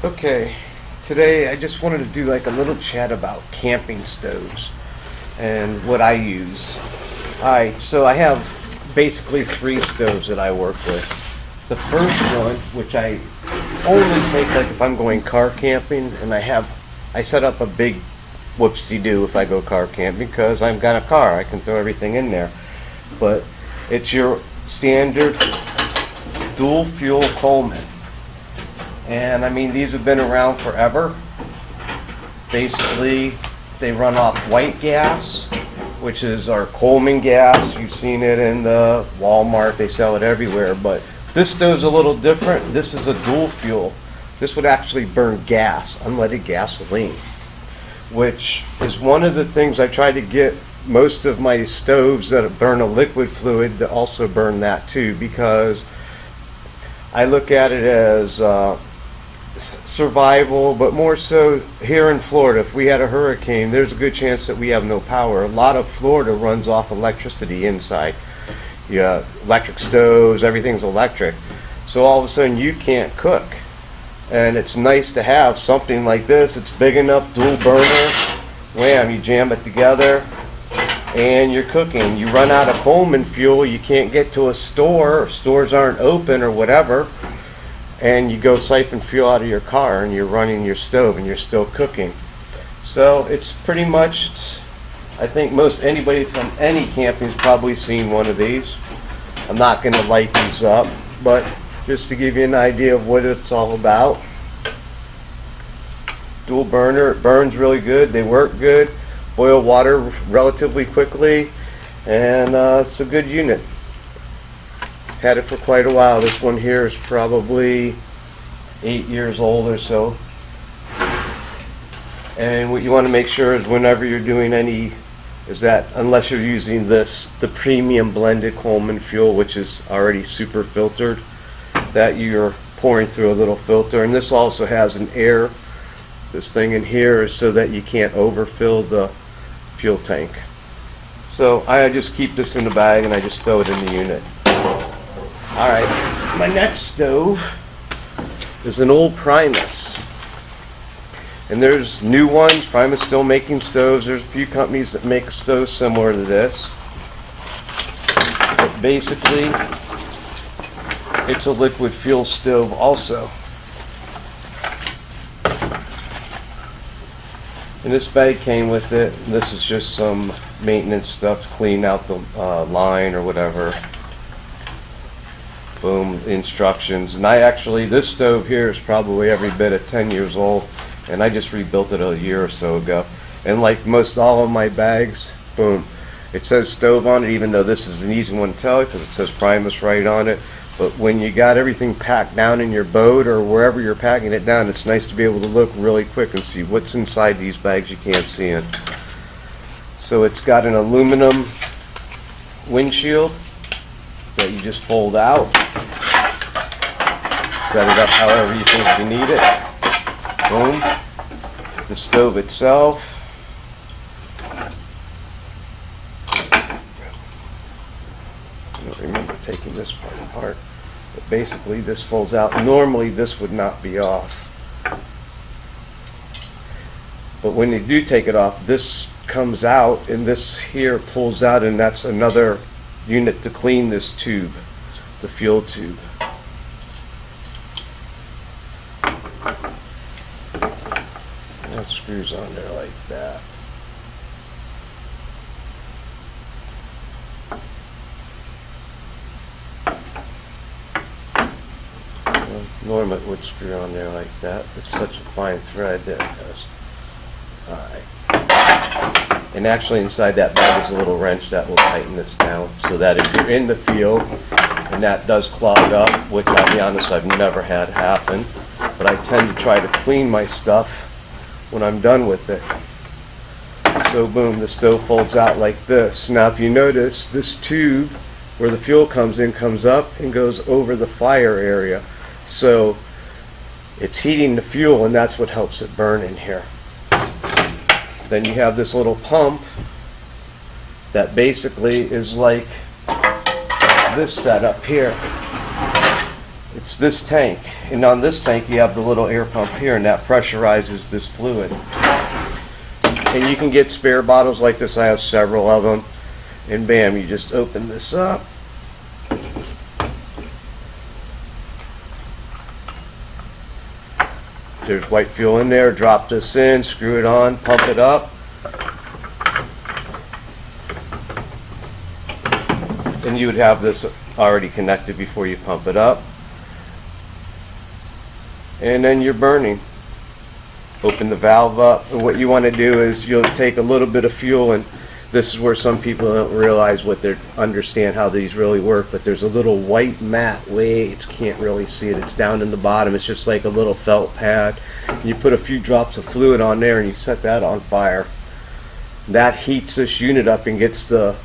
Okay, today I just wanted to do like a little chat about camping stoves and what I use. Alright, so I have basically three stoves that I work with. The first one, which I only take like if I'm going car camping, and I set up a big whoopsie-doo if I go car camping because I've got a car, I can throw everything in there. But it's your standard dual fuel Coleman. And I mean, these have been around forever. Basically, they run off white gas, which is our Coleman gas. You've seen it in the Walmart, they sell it everywhere. But this stove's a little different. This is a dual fuel. This would actually burn gas, unleaded gasoline, which is one of the things I try to get most of my stoves that burn a liquid fluid to also burn that too, because I look at it as survival, but more so here in Florida. If we had a hurricane, there's a good chance that we have no power. A lot of Florida runs off electricity inside. Yeah, electric stoves, everything's electric. So all of a sudden you can't cook. And it's nice to have something like this. It's big enough, dual burner. Wham, you jam it together and you're cooking. You run out of Coleman fuel, you can't get to a store, or stores aren't open or whatever, and you go siphon fuel out of your car and you're running your stove and you're still cooking. So it's pretty much, I think most anybody from any camping's probably seen one of these. I'm not going to light these up, but just to give you an idea of what it's all about. Dual burner, it burns really good, they work good, boil water relatively quickly, and it's a good unit. Had it for quite a while. This one here is probably 8 years old or so. And what you want to make sure is whenever you're doing any, is that unless you're using this, the premium blended Coleman fuel, which is already super filtered, that you're pouring through a little filter. And this also has an air, this thing in here is so that you can't overfill the fuel tank. So I just keep this in the bag and I just throw it in the unit. Alright, my next stove is an old Primus. And there's new ones. Primus still making stoves. There's a few companies that make a stove similar to this. But basically, it's a liquid fuel stove also. And this bag came with it. This is just some maintenance stuff to clean out the line or whatever. Boom, instructions. And this stove here is probably every bit of 10 years old, and I just rebuilt it a year or so ago. And like most all of my bags, boom, it says stove on it, even though this is an easy one to tell because it says Primus right on it. But when you got everything packed down in your boat or wherever you're packing it down, it's nice to be able to look really quick and see what's inside these bags you can't see in. So it's got an aluminum windshield that you just fold out. Set it up however you think you need it. Boom. The stove itself. I don't remember taking this part apart. But basically this folds out. Normally this would not be off. But when you do take it off, this comes out and this here pulls out, and that's another unit to clean this tube, the fuel tube. And that screws on there like that. Well, normally it would screw on there like that. It's such a fine thread that it does. Alright. And actually inside that bag is a little wrench that will tighten this down, so that if you're in the field and that does clog up, which I'll be honest, I've never had happen, but I tend to try to clean my stuff when I'm done with it. So boom, the stove folds out like this. Now if you notice, this tube where the fuel comes in comes up and goes over the fire area. So it's heating the fuel, and that's what helps it burn in here. Then you have this little pump that basically is like this setup here. It's this tank, and on this tank you have the little air pump here, and that pressurizes this fluid. And you can get spare bottles like this. I have several of them, and bam, you just open this up. There's white fuel in there. Drop this in, screw it on, pump it up, and you would have this already connected before you pump it up. And then you're burning. Open the valve up, and what you want to do is you'll take a little bit of fuel, and this is where some people don't realize understand how these really work, but there's a little white mat, you can't really see it, it's down in the bottom, it's just like a little felt pad. You put a few drops of fluid on there and you set that on fire. That heats this unit up and gets the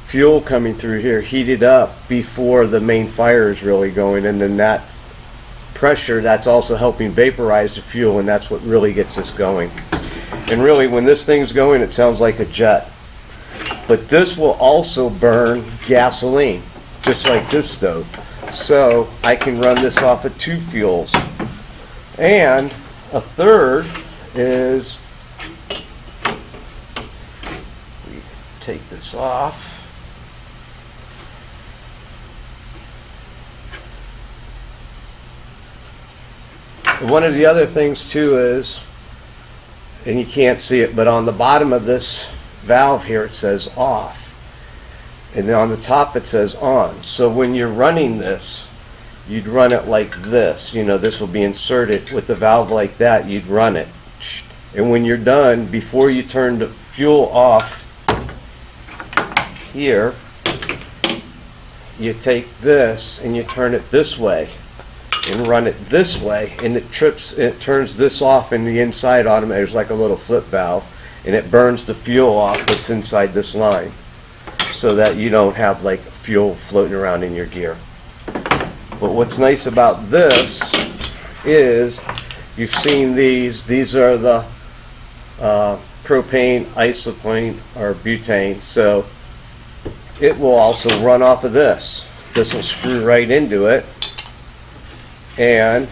fuel coming through here heated up before the main fire is really going, and then that pressure, that's also helping vaporize the fuel, and that's what really gets this going. And really, when this thing's going, it sounds like a jet. But this will also burn gasoline, just like this stove. So I can run this off of 2 fuels. And a third is, we take this off. One of the other things too is, and you can't see it, but on the bottom of this valve here it says off, and then on the top it says on. So when you're running this, you'd run it like this. You know, this will be inserted with the valve like that. You'd run it, and when you're done, before you turn the fuel off here, you take this and you turn it this way and run it this way, and it turns this off in the inside automatically. There's like a little flip valve, and it burns the fuel off that's inside this line, so that you don't have like fuel floating around in your gear. But what's nice about this is, you've seen these are the propane, isoprene, or butane, so it will also run off of this. This will screw right into it, and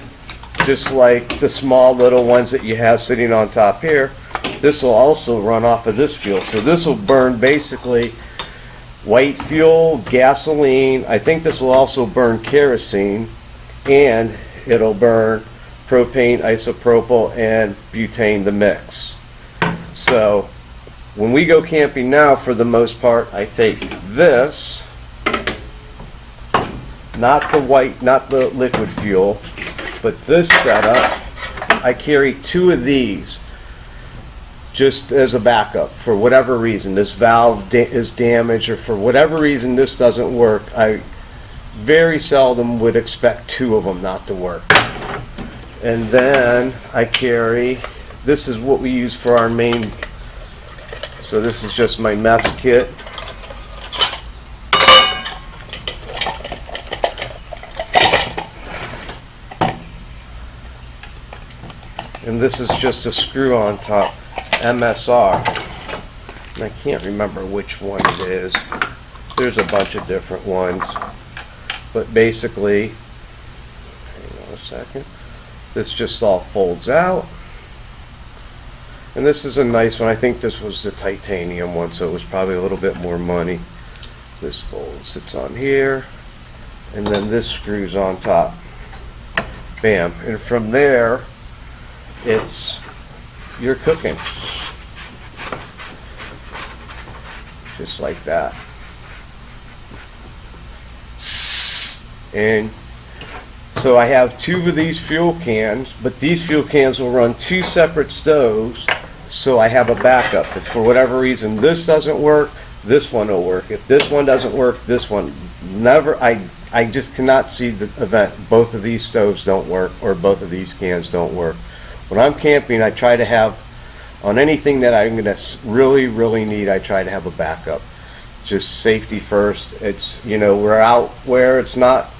just like the small little ones that you have sitting on top here, this will also run off of this fuel. So this will burn basically white fuel, gasoline. I think this will also burn kerosene, and it'll burn propane, isopropyl, and butane, the mix. So when we go camping now, for the most part, I take this, not the white, not the liquid fuel, but this setup. I carry 2 of these just as a backup. For whatever reason this valve is damaged, or for whatever reason this doesn't work, I very seldom would expect 2 of them not to work. And then I carry, this is what we use for our main, so this is just my mess kit. And this is just a screw on top, MSR. And I can't remember which one it is. There's a bunch of different ones. But basically, hang on a second, this just all folds out. And this is a nice one. I think this was the titanium one, so it was probably a little bit more money. This folds, sits on here, and then this screws on top. Bam. And from there, you're cooking. Just like that. And so I have 2 of these fuel cans, but these fuel cans will run 2 separate stoves, so I have a backup. If for whatever reason this doesn't work, this one will work. If this one doesn't work, this one never. I just cannot see the event both of these stoves don't work, or both of these cans don't work. When I'm camping, I try to have, on anything that I'm going to really need, I try to have a backup. Just safety first. It's, you know, we're out where it's not,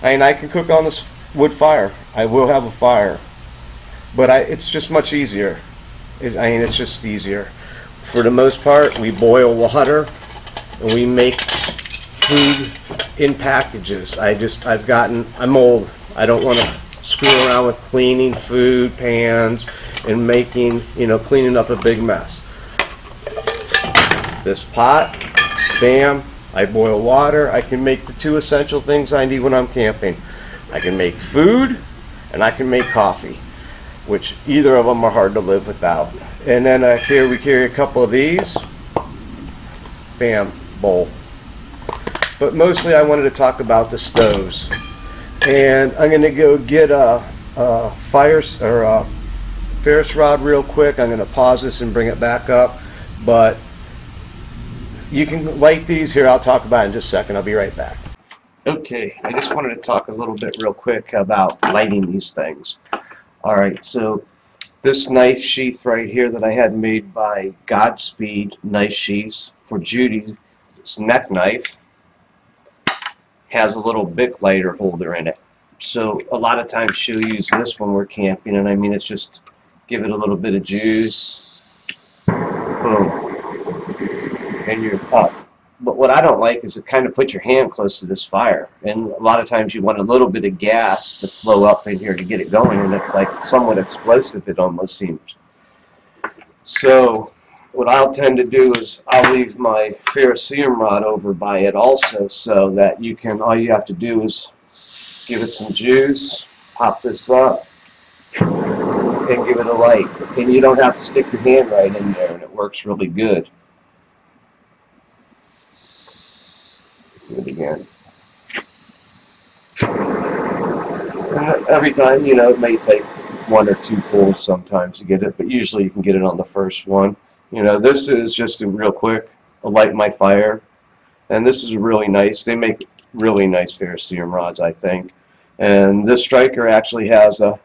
I mean, I can cook on this wood fire. I will have a fire. But it's just much easier. I mean, it's just easier. For the most part, we boil water, and we make food in packages. I'm old. I don't want to screw around with cleaning food pans and making, cleaning up a big mess. This pot, bam, I boil water. I can make the two essential things I need when I'm camping. I can make food and I can make coffee, which either of them are hard to live without. And then here we carry a couple of these. Bam, bowl. But mostly I wanted to talk about the stoves. And I'm going to go get a ferrous rod real quick. I'm going to pause this and bring it back up. But you can light these here. I'll talk about it in just a second. I'll be right back. Okay, I just wanted to talk a little bit real quick about lighting these things. Alright, so this knife sheath right here that I had made by Godspeed Knife Sheaths for Judy's neck knife has a little Bic lighter holder in it. So a lot of times she'll use this when we're camping, and I mean, it's just give it a little bit of juice, boom, and you're up. But what I don't like is it kind of puts your hand close to this fire, and a lot of times you want a little bit of gas to flow up in here to get it going, and it's like somewhat explosive, it almost seems. So what I'll tend to do is I'll leave my ferrocerium rod over by it also, so that you can, all you have to do is give it some juice, pop this up, and give it a light. And you don't have to stick your hand right in there, and it works really good. Do it again. Every time, it may take one or two pulls sometimes to get it, but usually you can get it on the first one. This is just a real quick, I'll light my fire, and this is really nice. They make really nice ferrocerium rods, I think. And this striker actually has a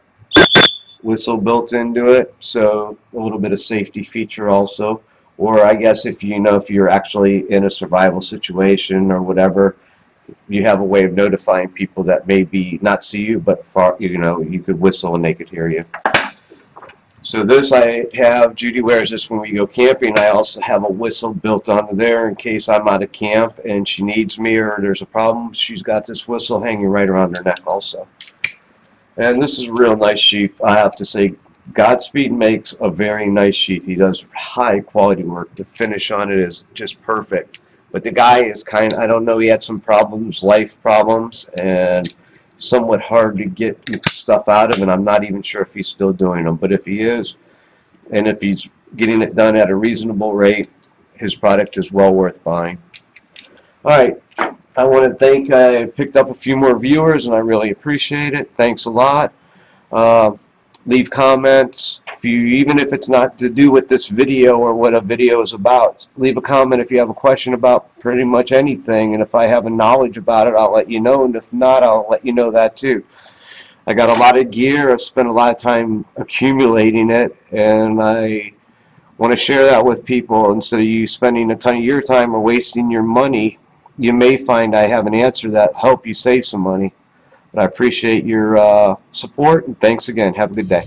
whistle built into it, so a little bit of safety feature also. Or I guess if you're actually in a survival situation or whatever, you have a way of notifying people that maybe not see you, but you could whistle and they could hear you. So this I have, Judy wears this when we go camping. I also have a whistle built onto there in case I'm out of camp and she needs me or there's a problem. She's got this whistle hanging right around her neck also. And this is a real nice sheath. I have to say, Godspeed makes a very nice sheath. He does high quality work. The finish on it is just perfect. But the guy is I don't know, he had some problems, life problems, and somewhat hard to get stuff out of, and I'm not even sure if he's still doing them. But if he is, and if he's getting it done at a reasonable rate, his product is well worth buying. Alright, I want to thank, I picked up a few more viewers, and I really appreciate it. Thanks a lot. Leave comments, even if it's not to do with this video or what a video is about. Leave a comment if you have a question about pretty much anything, and if I have a knowledge about it, I'll let you know, and if not, I'll let you know that too. I got a lot of gear. I've spent a lot of time accumulating it, and I want to share that with people. Instead of you spending a ton of your time or wasting your money, you may find I have an answer that help you save some money. But I appreciate your support, and thanks again. Have a good day.